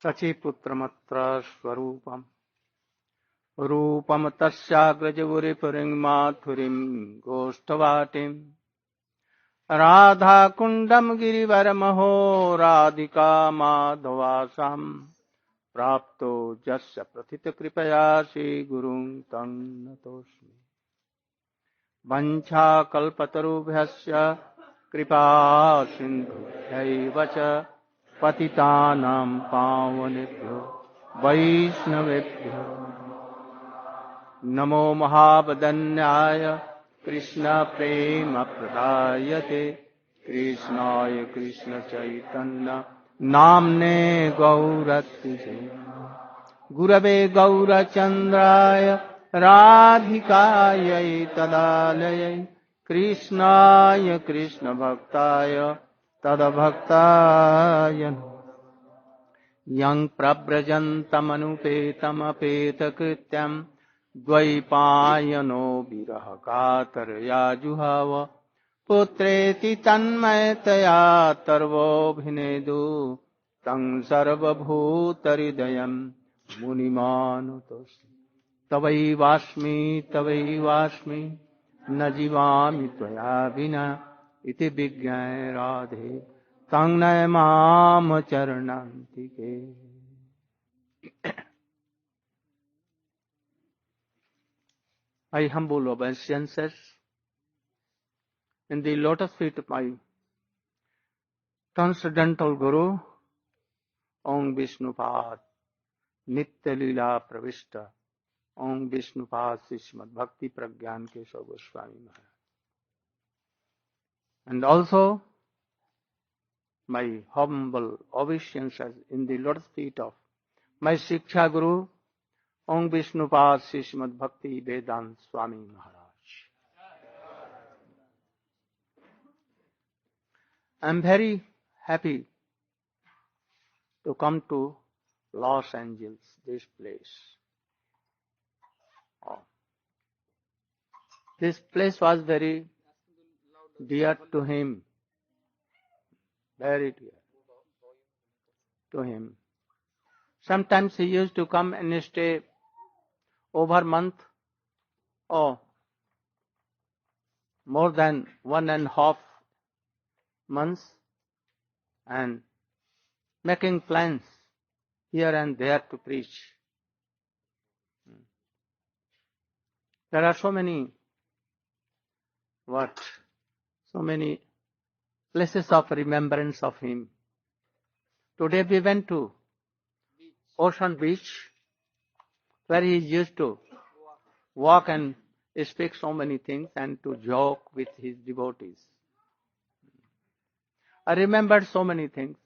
सचिपुत्रमत्र स्वरूपम् रूपम तस्याग्रजवुरिपुरीं माथुरीं गोष्ठवाटीं राधाकुण्डं गिरिवरमहो राधिका माधवासां प्राप्तो यस्य प्रथितकृपया श्रीगुरुं तं नतोऽस्मि। वञ्चाकल्पतरुभ्यश्च कृपा सिन्धुभ्यैव च पतितानां पावनेभ्यो वैष्णवेभ्यो नमो महावदन्याय कृष्णप्रेमप्रदायते कृष्णाय कृष्णचैतन्य नाम्ने गौरत्रिसे गुरवे गौरचन्द्राय राधिकायै तदालयै कृष्णाय कृष्णभक्ताय तद्भक्ताय यं प्रव्रजन्तमनुपेतमपेतकृत्यं द्वैपायनो विरह कातरया जुहाव पुत्रेति तन्मयतया तर्वोऽभिनेदु तं सर्वभूतहृदयं मुनिमानुतोऽस्मि। तवैवास्मि न जीवामि त्वया विना इति विज्ञाय राधे तं नय माम चरणान्तिके। I humble obeisances in the lotus feet of my transcendental Guru, Om Vishnupad, Nitya Leela Pravishta, Om Vishnupad Srimad Bhakti Pragyan Keshav Goswami Maharaj. And also my humble obeisances in the lotus feet of my Shiksha Guru, Om Vishnupad Srimad Bhakti Vedant Swami Maharaj. I am very happy to come to Los Angeles, this place. Oh. This place was very dear to him, very dear to him. Sometimes he used to come and stay over a month or more than 1.5 months and making plans here and there to preach. There are so many places of remembrance of him. Today we went to Ocean Beach, where he used to walk and speak so many things and to joke with his devotees. I remembered so many things.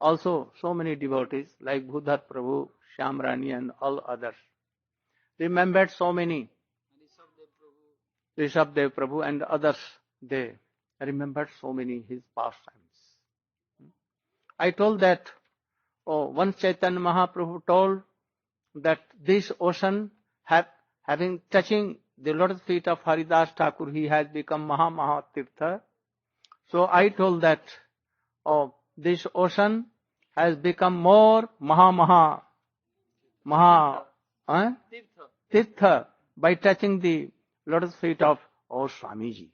Also, so many devotees like Bhudhat Prabhu, Shyamrani and all others. Remembered so many. Rishabdev Prabhu and others, they remembered so many his pastimes. I told that, once Chaitanya Mahaprabhu told that this ocean touching the lotus feet of Haridas Thakur, he has become Maha Tirtha. So I told that, this ocean has become more Maha Tirtha by touching the lotus feet of Swamiji.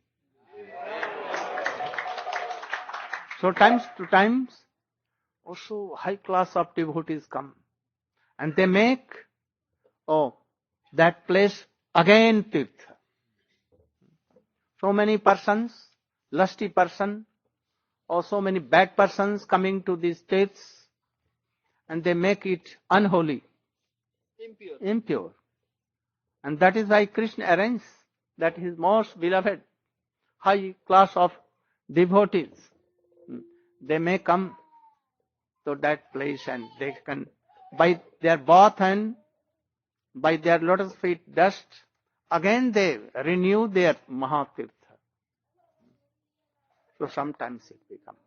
So times to times, also high class of devotees come and they make that place again Tirtha. So many persons, lusty person, or so many bad persons coming to these states and they make it unholy, impure. And that is why Krishna arranged that his most beloved high class of devotees, they may come to that place and they can, by their bath and by their lotus feet dust, again they renew their Mahatirtha. So sometimes it becomes.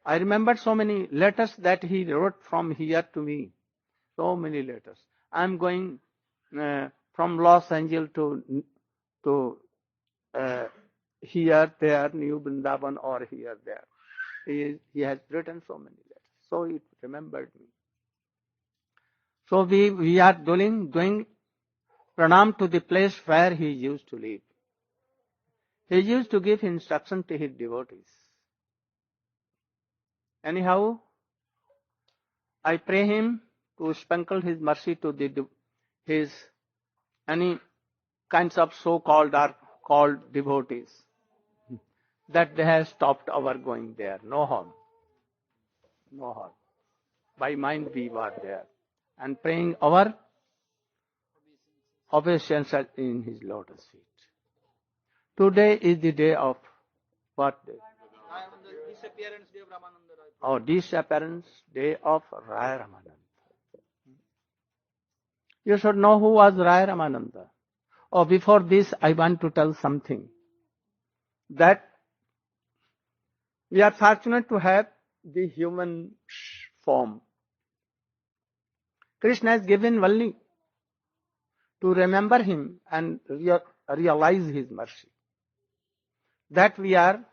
I remembered so many letters that he wrote from here to me. So many letters. I am going from Los Angeles to here, there, New Vrindavan, or here, there. He has written so many letters. So it remembered me. So we are doing pranam to the place where he used to live. He used to give instruction to his devotees. Anyhow, I pray him to sprinkle his mercy to his any kinds of so-called or called devotees, that they have stopped our going there. No harm. No harm. By mind we were there and praying our obeisance in his lotus feet. Today is the day of what day? Disappearance day of Ramananda. Oh, disappearance day of Raya Ramananda. You should know who was Raya Ramananda. Oh, before this, I want to tell something. That we are fortunate to have the human form. Krishna has given only to remember him and realize his mercy. That we are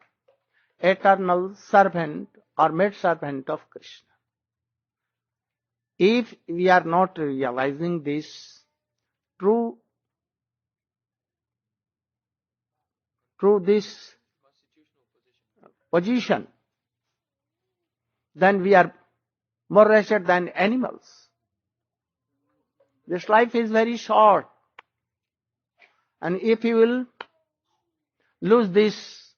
eternal servant or maid servant of Krishna. If we are not realizing this through this position, then we are more wretched than animals. This life is very short. And if you will lose this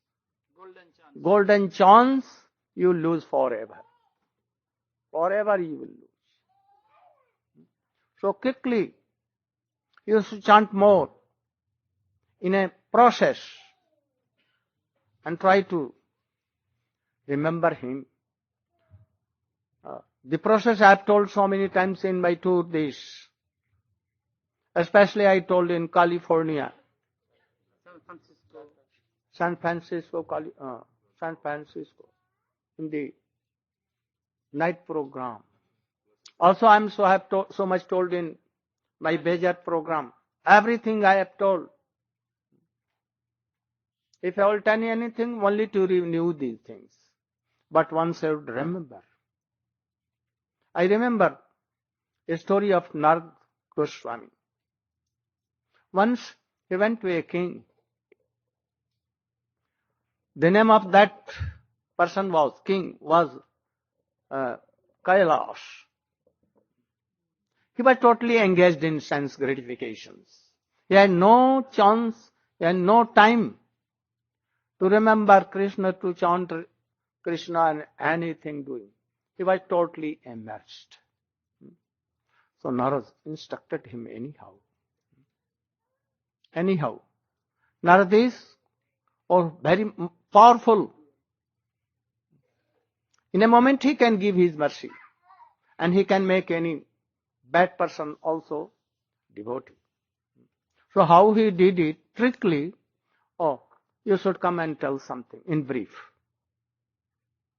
golden chance, you lose forever. Forever you will lose. So quickly, you should chant more in a process and try to remember him. The process I have told so many times in my tour days. Especially I told in California. San Francisco, in the night program. Also I am so much told in my Bejar program. Everything I have told. If I will tell you anything, only to renew these things. But once I would remember. I remember a story of Narad Goswami. Once he went to a king. The name of that person was Kailash. He was totally engaged in sense gratifications. He had no chance, he had no time to remember Krishna, to chant Krishna and anything doing. He was totally immersed. So Narad instructed him anyhow. Narad is very powerful. In a moment he can give his mercy. And he can make any bad person also devotee. So how he did it? Strictly, you should come and tell something in brief.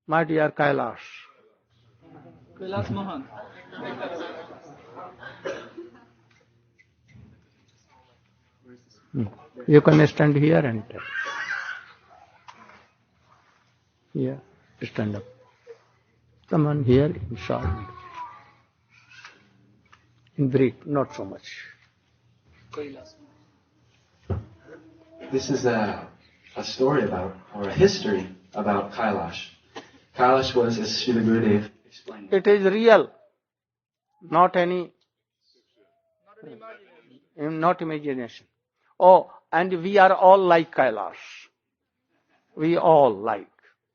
My dear Kailash. Kailash Mohan. You can stand here and tell. Here, stand up. Someone here in short. In brief, not so much. This is a story about, or a history about Kailash. Kailash was, as Srila Gurudev explained. It is real, not imagination. Oh, and we are all like Kailash. We all like.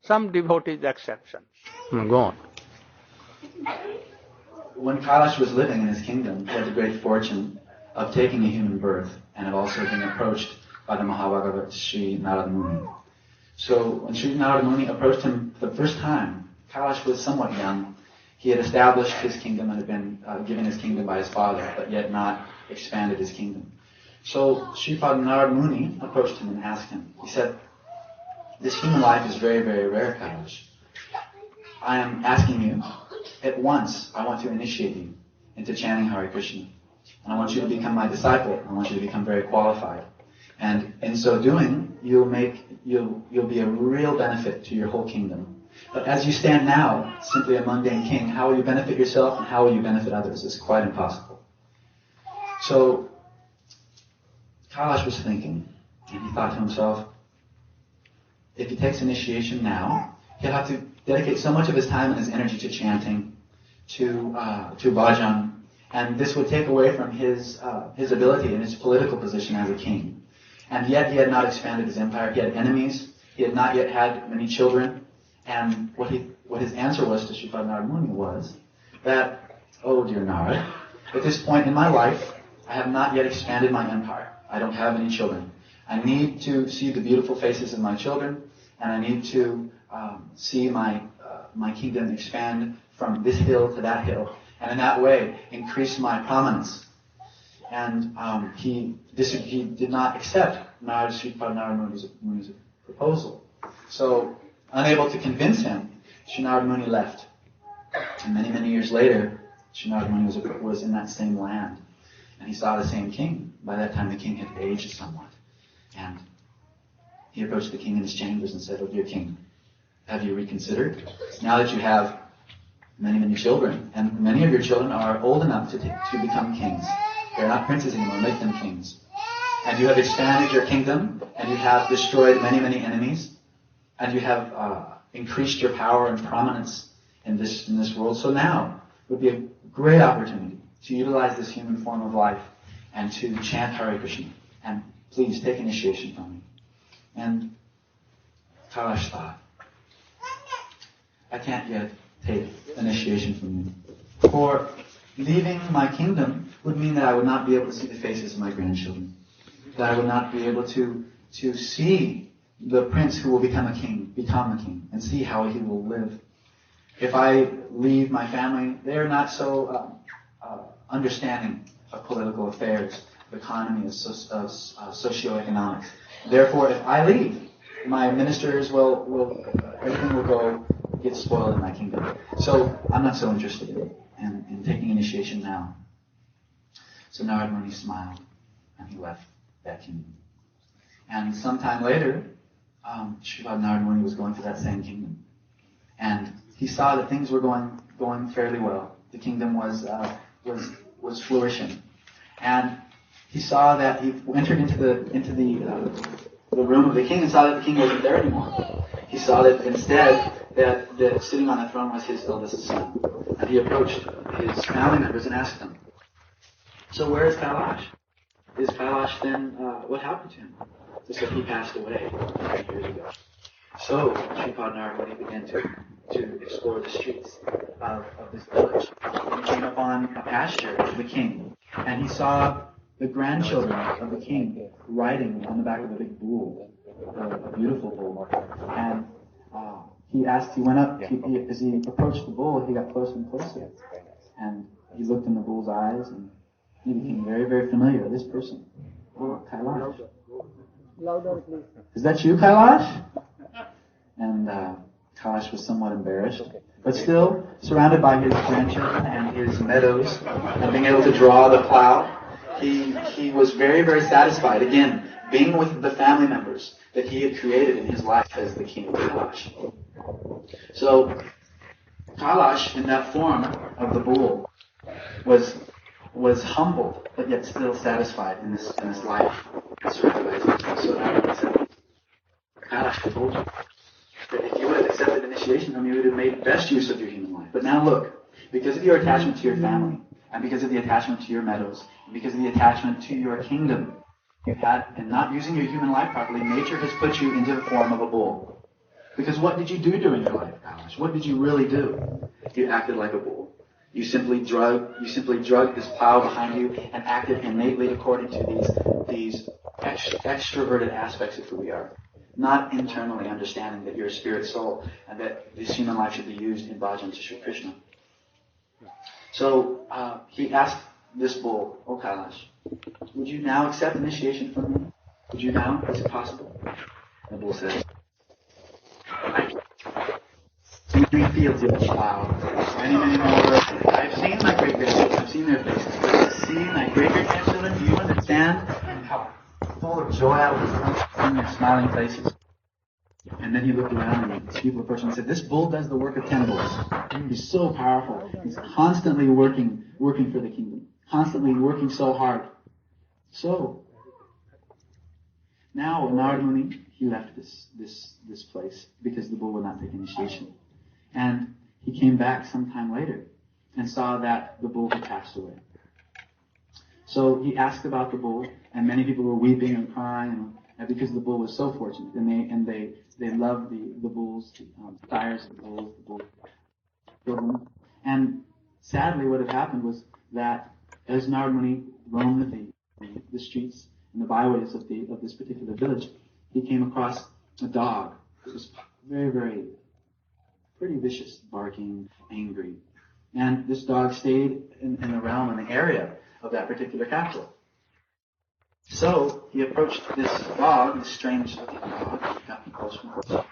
Some devotees exceptions. Go on. When Kailash was living in his kingdom, he had the great fortune of taking a human birth and of also being approached by the Mahabhagavat Sri Narada Muni. So when Sri Narada Muni approached him for the first time, Kailash was somewhat young. He had established his kingdom and had been given his kingdom by his father, but yet not expanded his kingdom. So Sripad Narada Muni approached him and asked him, he said, "This human life is very, very rare, Kailash. I am asking you, at once, I want to initiate you into chanting Hare Krishna. And I want you to become my disciple. I want you to become very qualified. And in so doing, you'll be a real benefit to your whole kingdom. But as you stand now, simply a mundane king, how will you benefit yourself and how will you benefit others? It's quite impossible. So Kailash was thinking, and he thought to himself, if he takes initiation now, he'll have to dedicate so much of his time and his energy to chanting, to bhajan, and this would take away from his ability and his political position as a king. And yet he had not expanded his empire. He had enemies. He had not yet had many children. And what his answer was to Sripad Narad Muni was that, oh dear Narad, at this point in my life, I have not yet expanded my empire. I don't have any children. I need to see the beautiful faces of my children, and I need to see my kingdom expand from this hill to that hill, and in that way increase my prominence. And he did not accept Sripad Narad Muni's proposal. So, unable to convince him, Sri Narad Muni left. And many, many years later, Sri Narad Muni was in that same land. And he saw the same king. By that time, the king had aged somewhat. And he approached the king in his chambers and said, "Oh, dear king, have you reconsidered? Now that you have many, many children, and many of your children are old enough to become kings. They're not princes anymore, make them kings. And you have expanded your kingdom, and you have destroyed many, many enemies, and you have increased your power and prominence in this world. So now would be a great opportunity to utilize this human form of life and to chant Hare Krishna. And please take initiation from me." And Kailash thought, I can't yet take initiation from you. For leaving my kingdom would mean that I would not be able to see the faces of my grandchildren. That I would not be able to see the prince who will become a king, and see how he will live. If I leave my family, they're not so understanding of political affairs, of economy, of socioeconomics. Therefore, if I leave, my ministers everything will get spoiled in my kingdom. So I'm not so interested in taking initiation now. So Narad Muni smiled, and he left that kingdom. And sometime later, Sripad Narad Muni was going to that same kingdom, and he saw that things were going fairly well. The kingdom was flourishing, and he saw that he entered into the room of the king and saw that the king wasn't there anymore. He saw that instead that sitting on the throne was his eldest son, and he approached his family members and asked them, "So where is Kailash? Is Kailash then, what happened to him?" They said he passed away 3 years ago. So Sripad Narad Muni began to explore the streets of this village. And he came upon a pasture of the king, and he saw the grandchildren of the king riding on the back of a big bull, a beautiful bull. And he went up, as he approached the bull, he got closer and closer. And he looked in the bull's eyes, and he became very, very familiar with this person. Oh, Kailash. Louder, please. Is that you, Kailash? And Kailash was somewhat embarrassed, but still surrounded by his grandchildren and his meadows, and being able to draw the plow, he was very, very satisfied, again, being with the family members that he had created in his life as the king of Kailash. So Kailash, in that form of the bull, was humbled, but yet still satisfied in this life. So I said, Kailash, I told you that if you would have accepted initiation from me, you would have made best use of your human life. But now look, because of your attachment to your family, and because of the attachment to your meadows, and because of the attachment to your kingdom, and not using your human life properly, nature has put you into the form of a bull. Because what did you do during your life, Kailash? What did you really do? You acted like a bull. You simply drugged this plow behind you and acted innately according to these extroverted aspects of who we are. Not internally understanding that you're a spirit soul and that this human life should be used in bhajan to Sri Krishna. So he asked this bull, "Oh Kailash, would you now accept initiation from me? Would you now? Is it possible?" The bull says, "Many fields you have plowed, many, many more. I've seen my great-grandchildren, I've seen their faces. But to see my great-great-grandchildren, do you understand how full of joy I was seeing their smiling faces? And then he looked around and these people approached him and said, this bull does the work of 10 bulls. He's so powerful. He's constantly working for the kingdom. Constantly working so hard. So, now Narada Muni, he left this place because the bull would not take initiation. And he came back sometime later and saw that the bull had passed away. So he asked about the bull, and many people were weeping and crying, and because the bull was so fortunate, and they loved the bulls, the tires of the bull children. And sadly, what had happened was that as Narada Muni roamed the streets and the byways of this particular village, he came across a dog that was very, very pretty vicious, barking, angry. And this dog stayed in the realm, in the area of that particular capital. So he approached this dog, this strange looking dog, got closer and closer,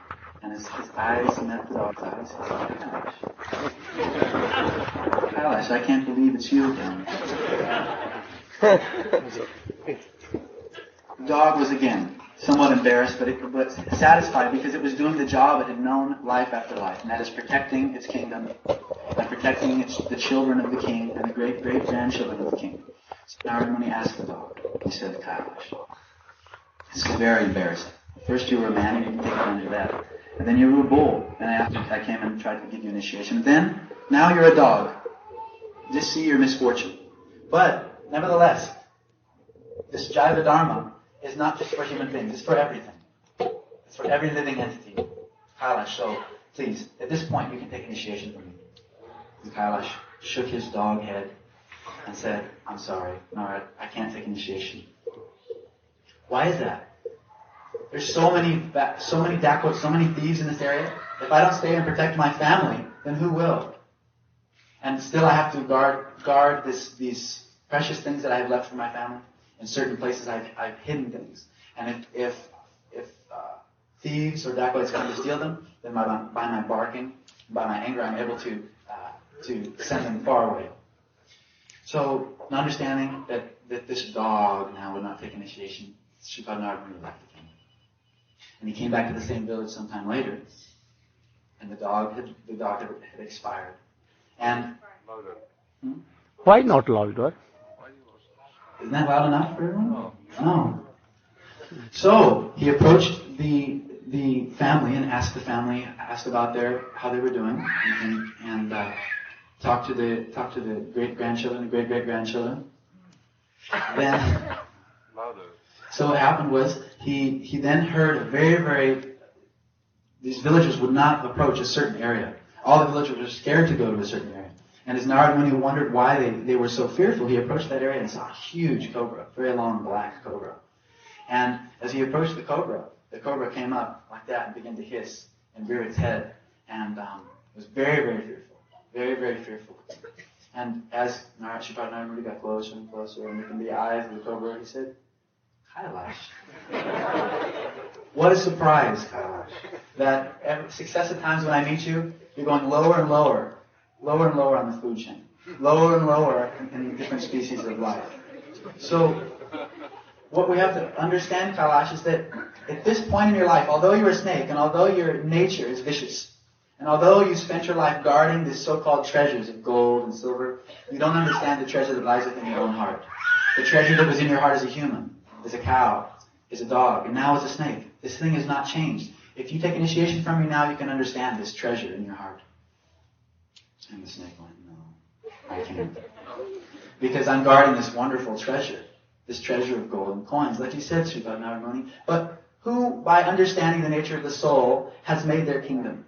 and his eyes met the dog's eyes. He said, Kailash, I can't believe it's you again. The dog was again somewhat embarrassed, but satisfied, because it was doing the job it had known life after life, and that is protecting its kingdom and protecting the children of the king and the great-great-grandchildren of the king. So Narada Muni asked the dog, he said, Kailash, it's very embarrassing. First you were a man, and you didn't take advantage of that. And then you were a bull, and after I came and tried to give you initiation. And then, now you're a dog. Just see your misfortune. But, nevertheless, this Jaiva Dharma is not just for human beings, it's for everything. It's for every living entity. Kailash, so please, at this point you can take initiation from me. And Kailash shook his dog head and said, I'm sorry, Narad, I can't take initiation. Why is that? There's so many dacoits, so many thieves in this area. If I don't stay and protect my family, then who will? And still I have to guard these precious things that I have left for my family. In certain places I've hidden things. And if thieves or dacoits come to steal them, then by my barking, by my anger, I'm able to send them far away. So, understanding that this dog now would not take initiation, Sripad Narada Muni left the kingdom. And he came back to the same village sometime later, and the dog had expired. And Why not louder? isn't that loud enough for everyone? No. So he approached the family and asked about how they were doing, and talked to the great-grandchildren, the great-great-grandchildren. Then, so what happened was he then heard these villagers would not approach a certain area. All the villagers were scared to go to a certain area. And as Narada Muni wondered why they were so fearful, he approached that area and saw a huge cobra, very long black cobra. And as he approached the cobra came up like that and began to hiss and rear its head, and was very, very fearful, very, very fearful. And as Sripad Narada Muni got closer and closer, and looked in the eyes of the cobra, he said, Kailash. What a surprise, Kailash, that successive times when I meet you, you're going lower and lower on the food chain, lower and lower in different species of life. So, what we have to understand, Kailash, is that at this point in your life, although you're a snake, and although your nature is vicious, and although you spent your life guarding these so-called treasures of gold and silver, you don't understand the treasure that lies within your own heart. The treasure that was in your heart as a human, as a cow, as a dog, and now as a snake. This thing has not changed. If you take initiation from me now, you can understand this treasure in your heart. And the snake went, no, I can't. Because I'm guarding this wonderful treasure, this treasure of gold and coins, like you said, Sripad Narada Muni. But who, by understanding the nature of the soul, has made their kingdom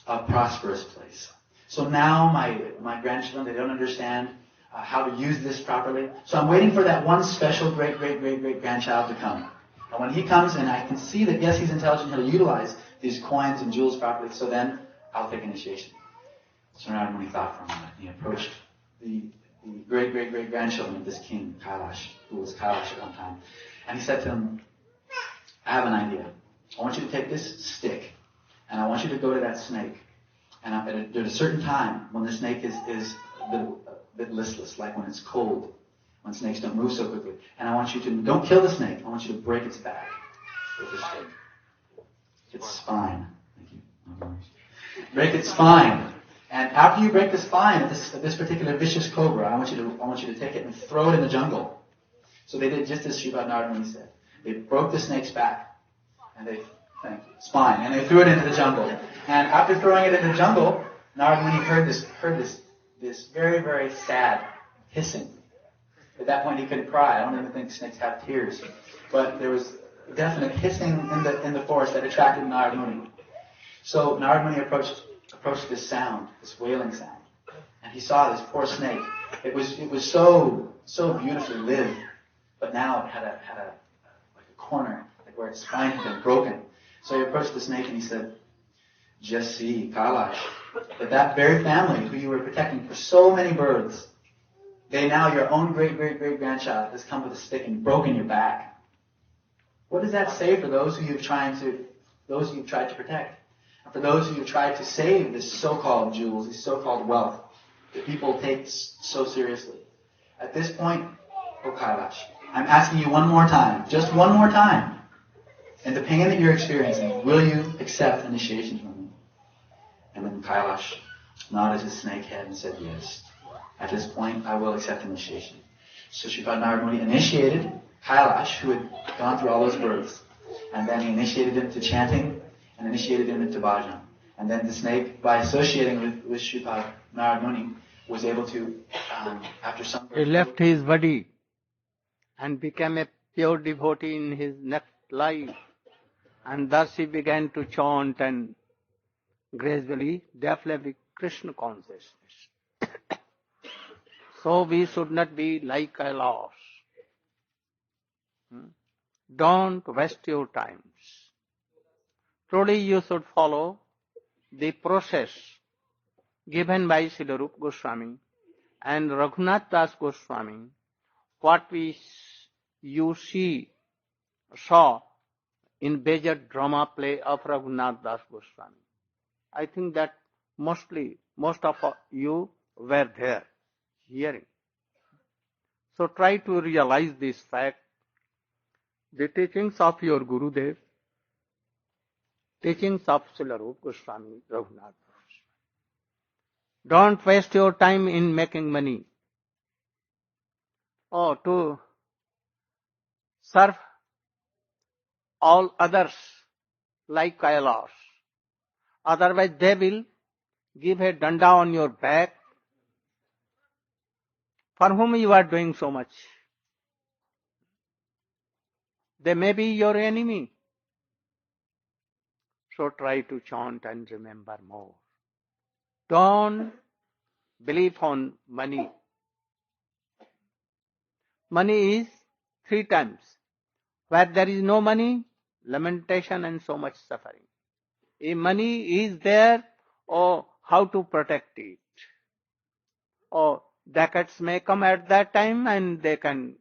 a prosperous place? So now my grandchildren, they don't understand how to use this properly. So I'm waiting for that one special great-great-great-great-grandchild to come. And when he comes and I can see that, yes, he's intelligent, he'll utilize these coins and jewels properly, so then I'll take initiation. So Narada Muni thought for a moment. He approached the great-great-great-grandchildren of this king, Kailash, who was Kailash at one time. And he said to them, I have an idea. I want you to take this stick, and I want you to go to that snake. And at a certain time, when the snake is a bit listless, like when it's cold, when snakes don't move so quickly. And I want you to, don't kill the snake, I want you to break its back with the stick. its spine. Thank you. Break its spine. And after you break the spine of this particular vicious cobra, I want you to take it and throw it in the jungle. So they did just as Sripad Narada Muni said. They broke the snake's back, and spine, and they threw it into the jungle. And after throwing it in the jungle, Narada Muni heard this very, very sad hissing. At that point, he couldn't cry. I don't even think snakes have tears, but there was definite hissing in the forest that attracted Narada Muni. So Narada Muni approached this sound, this wailing sound, and he saw this poor snake. It was so beautifully lived, but now it had a corner, like where its spine had been broken. So he approached the snake and he said, "Just see, Kailash, that very family who you were protecting for so many births, they now, your own great-great-great-grandchild, has come with a stick and broken your back. What does that say for those who you've tried to protect? And for those who you've tried to save this so-called jewels, this so-called wealth that people take so seriously? At this point, O Kailash, I'm asking you one more time, just one more time, in the pain that you're experiencing, will you accept initiation from me?" And then Kailash nodded his snake head and said, "Yes. At this point, I will accept initiation." So Sripad Narada Muni initiated Kailash, who had gone through all those births, and then he initiated him to chanting and initiated him into bhajan. And then the snake, by associating with Sripad Narada Muni, was able to, after some... He left his body and became a pure devotee in his next life. And thus he began to chant and gradually develop Krishna consciousness. So we should not be like Kailash. Don't waste your times. Truly you should follow the process given by Srila Rupa Goswami and Raghunath Das Goswami, what you saw in Bejar drama play of Raghunath Das Goswami. I think that most of you were there, hearing. So try to realize this fact. The teachings of your Gurudev, teachings of Srila Rupa Goswami, Raghunath Das. Don't waste your time in making money or to serve all others like Kailash. Otherwise they will give a danda on your back. For whom you are doing so much? They may be your enemy. So try to chant and remember more. Don't believe on money. Money is 3 times. Where there is no money, lamentation and so much suffering. If money is there, how to protect it? Dacoits may come at that time and they can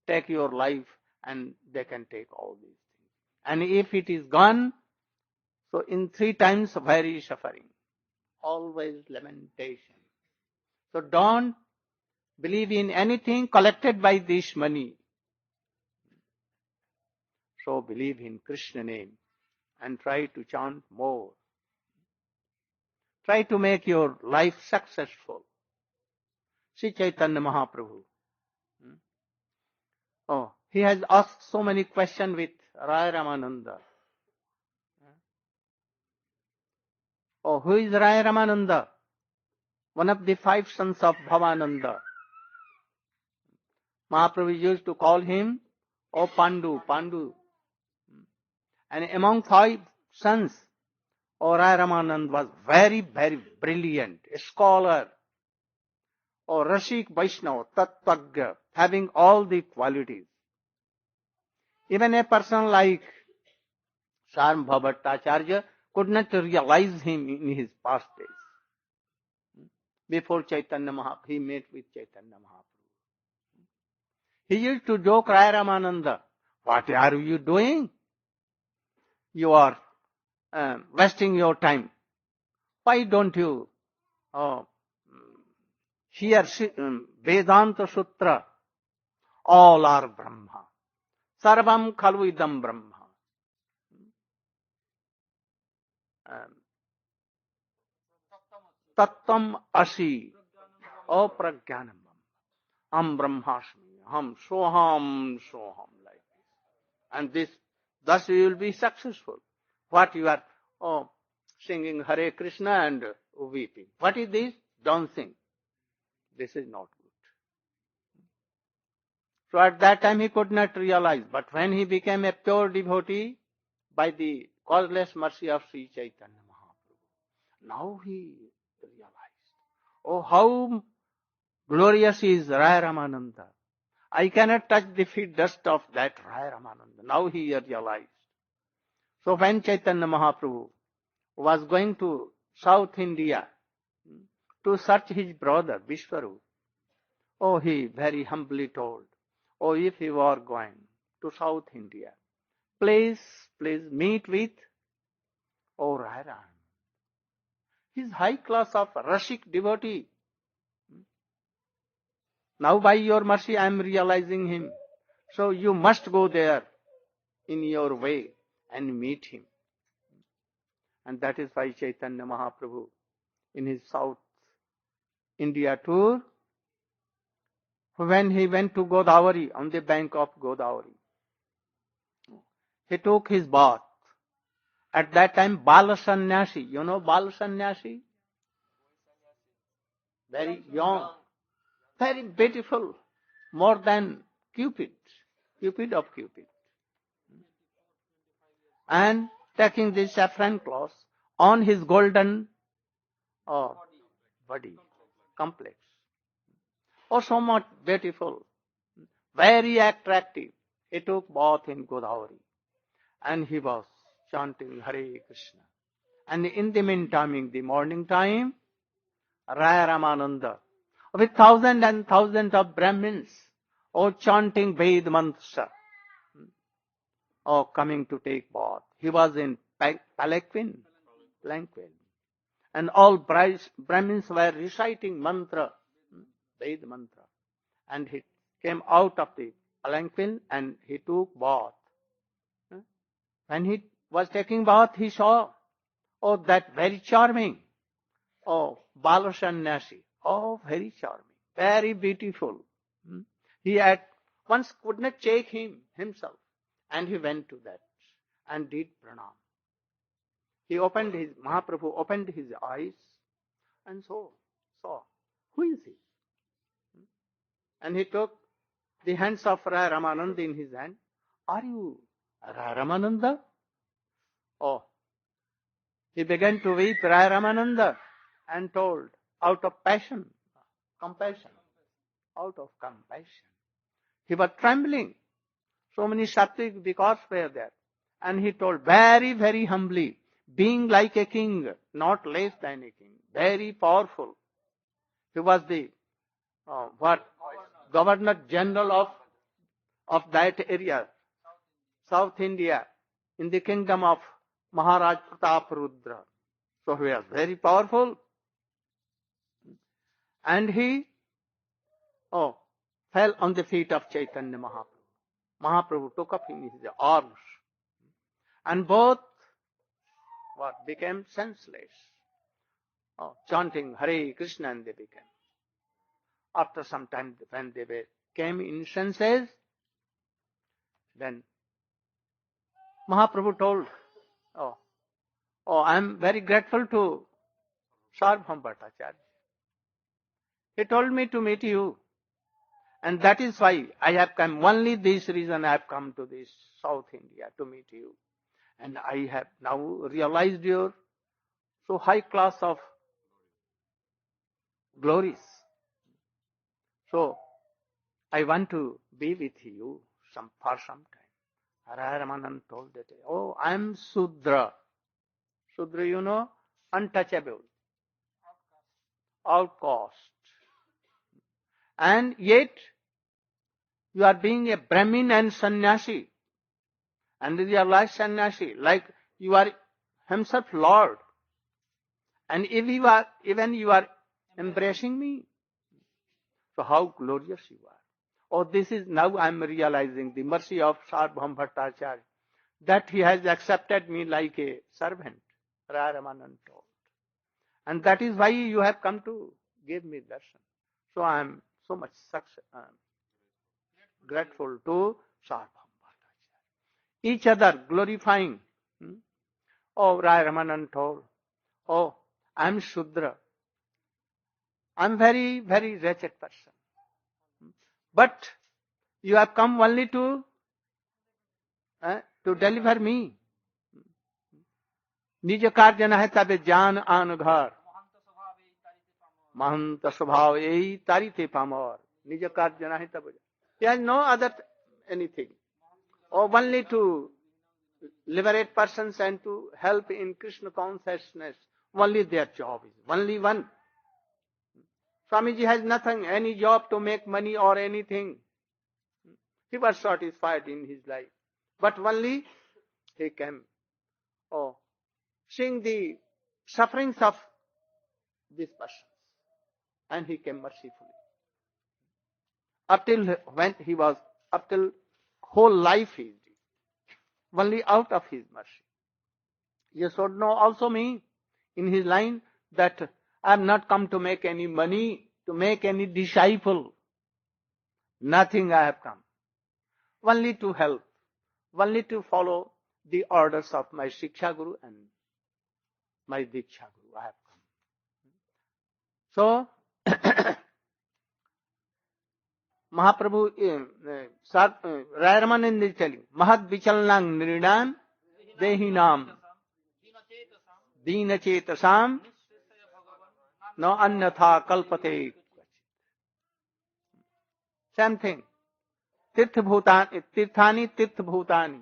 take your life and they can take all these things. And if it is gone, so in 3 times very suffering. Always lamentation. So don't believe in anything collected by this money. So believe in Krishna name and try to chant more. Try to make your life successful. Sri Chaitanya Mahaprabhu. He has asked so many questions with Raya Ramananda. Who is Raya Ramananda? One of the 5 sons of Bhavananda. Mahaprabhu used to call him, Pandu. And among 5 sons, Raya Ramananda was very, very brilliant, a scholar, Rashik Vaishnava, Tattagya, having all the qualities. Even a person like Sarvabha Bhattacharya could not realize him in his past days. Before Chaitanya Mahaprabhu, he met with Chaitanya Mahaprabhu. He used to joke Raya Ramananda, what are you doing? You are wasting your time. Why don't you hear Vedanta Sutra? All are Brahma. Sarvam khalu idam Brahma. Tattvam Asi, O Prajnanam, Am Brahmasmi, Ham Soham Soham, like this. And thus you will be successful. What you are singing Hare Krishna and weeping. What is this? Don't sing. This is not good. So at that time he could not realize. But when he became a pure devotee, by the causeless mercy of Sri Chaitanya Mahaprabhu, now he realized, oh, how glorious is Raya Ramananda. I cannot touch the feet dust of that Raya Ramananda. Now he realized. So when Chaitanya Mahaprabhu was going to South India to search his brother Vishwarup, oh, he very humbly told, oh, if you are going to South India, please meet with, oh, Raya Ramananda. He's high class of Rashik devotee. Now by your mercy I am realizing him. So you must go there in your way and meet him. And that is why Chaitanya Mahaprabhu in his South India tour, when he went to Godavari, on the bank of Godavari, he took his bath. At that time, Bala Sannyasi, you know Bala Sannyasi? Very young, very beautiful, more than Cupid of Cupid. And taking this saffron cloth on his golden body, complex. Oh, so much beautiful, very attractive. He took bath in Godavari and he was chanting Hare Krishna. And in the meantime, in the morning time, Raya Ramananda, with thousands and thousands of Brahmins, chanting Ved mantra, coming to take bath. He was in palanquin. And all Brahmins were reciting mantra, Ved mantra. And he came out of the palanquin and he took bath. When he was taking bath, he saw, that very charming, Bala Sannyasi. Oh, very charming, very beautiful. He at once could not check himself. And he went to that and did pranam. Mahaprabhu opened his eyes and saw, who is he? And he took the hands of Raya Ramananda in his hand. Are you Raya Ramananda? Oh, he began to weep, Raya Ramananda, and told, out of compassion. He was trembling. So many Sattvic because were there. And he told very, very humbly, being like a king, not less than a king, very powerful. He was the Governor General of that area, South India, in the kingdom of Maharaj Prataparudra. So he was very powerful. And he fell on the feet of Chaitanya Mahaprabhu. Mahaprabhu took up in his arms. And both became senseless. Chanting Hare Krishna, and they became. After some time, when they came in senses, then Mahaprabhu told, I am very grateful to Sarvabhauma Bhattacharya. He told me to meet you. And that is why I have come, only this reason I have come to this South India to meet you. And I have now realized your so high class of glories. So I want to be with you for some time. Raya Ramananda told that, I am Sudra. Sudra, you know, untouchable, outcast. And yet, you are being a Brahmin and Sannyasi. And you are like Sannyasi, like you are himself Lord. And if you are embracing me, so how glorious you are. This is now I am realizing the mercy of Sarvabhauma Bhattacharya, that he has accepted me like a servant, Raya Ramananda told. And that is why you have come to give me darshan. So I am so much grateful to Sarvabhaum Bhattacharya. Each other glorifying. Oh, Raya Ramananda told, oh, I am Shudra. I am very, very wretched person. But you have come only to deliver me. निज कार्य न है तबे जान आन घर महंत स्वभाव यही तारी थे पामर निज कार्य न है तब he has no other anything or only to liberate persons and to help in Krishna consciousness. Only their job is only one. Swamiji has nothing, any job to make money or anything. He was satisfied in his life, but only he came. Oh, seeing the sufferings of these persons, and he came mercifully. Up till when he was, up till whole life he did, only out of his mercy. You should know also me in his line that I have not come to make any money, to make any disciple. Nothing I have come. Only to help, only to follow the orders of my Shiksha Guru and my Diksha Guru. I have come. So, Mahaprabhu, Raya Ramananda is telling, Mahad Vichalnang Nridam Dehinam Dina Chetasam No Annatha Kalpate. Same thing. Tirthani, Tirthbhutani.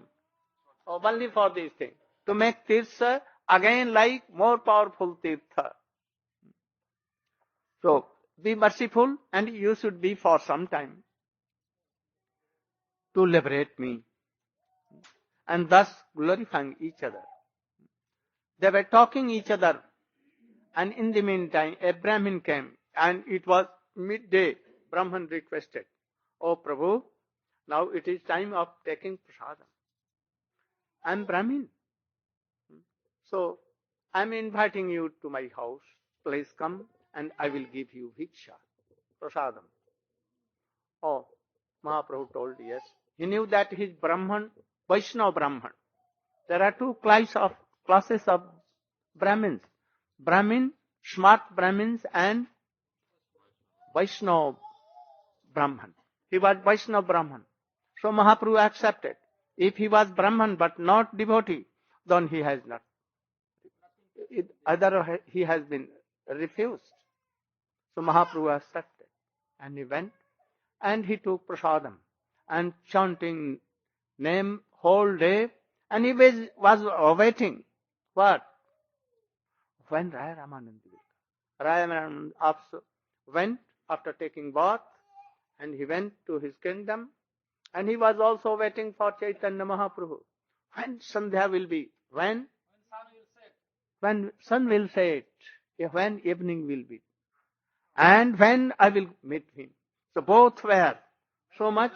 Oh, only for this thing. To make Tirtha again like more powerful Tirtha. So, be merciful and you should be for some time to liberate me. And thus glorifying each other. They were talking each other. And in the meantime, a Brahmin came and it was midday. Brahman requested, Oh Prabhu, now it is time of taking prasadam. I am Brahmin. So, I am inviting you to my house. Please come and I will give you bhiksha, prasadam. Oh, Mahaprabhu told yes. He knew that he is Brahman, Vaishnava Brahman. There are two classes of Brahmins. Brahmin, smart Brahmins and Vaishnava Brahman. He was Vaishnava Brahman. So Mahaprabhu accepted. If he was Brahman but not devotee, then he has not. Either he has been refused. So Mahaprabhu accepted. And he went and he took prasadam and chanting name whole day. And he was awaiting what? When Raya Ramananda will come. Raya Ramananda also went after taking bath and he went to his kingdom and he was also waiting for Chaitanya Mahaprabhu. When Sandhya will be? When sun will set. When evening will be. And when I will meet him. So both were so much.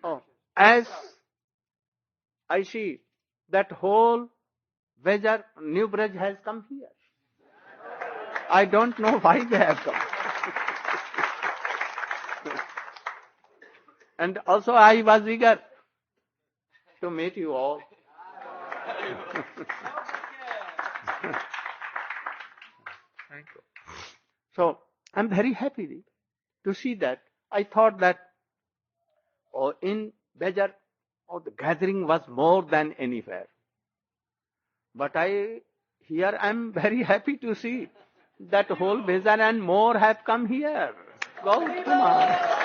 Oh, as I see that whole Vejar, New Braj has come here. I don't know why they have come. And also I was eager to meet you all. Thank you. So I'm very happy to see that. I thought that in Bejar, the gathering was more than anywhere. But here I'm very happy to see that whole Bejar and more have come here. Gautama.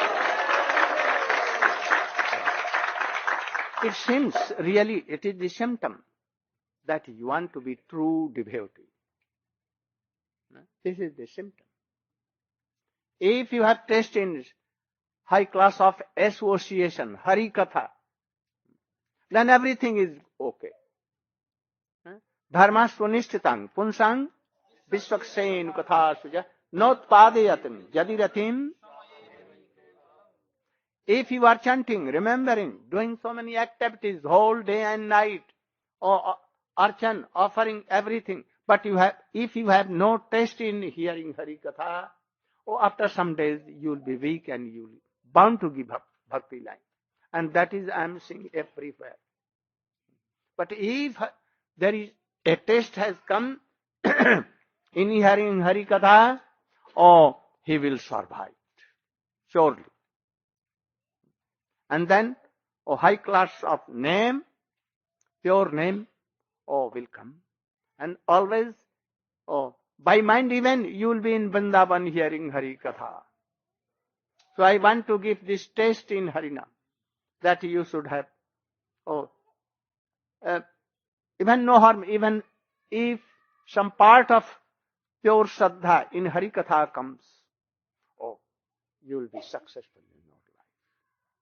It seems really it is the symptom that you want to be true devotee. This is the symptom. If you have taste in high class of association, Hari Katha, then everything is okay. Dharma swanishthitang punsang vishwaksen katha suja notpadeyatim jadiratim. If you are chanting, remembering, doing so many activities whole day and night, or archan, offering everything. But if you have no taste in hearing Hari Katha, after some days you will be weak and you will be bound to give up bhakti line. And that is I am seeing everywhere. But if there is a taste has come in hearing Hari Katha, he will survive, surely. And then high class of name, pure name, will come. And always, by mind even, you will be in Vrindavan hearing Hari Katha. So I want to give this taste in Harinam, that you should have. Even no harm, even if some part of pure Shraddha in Hari Katha comes, you will be successful.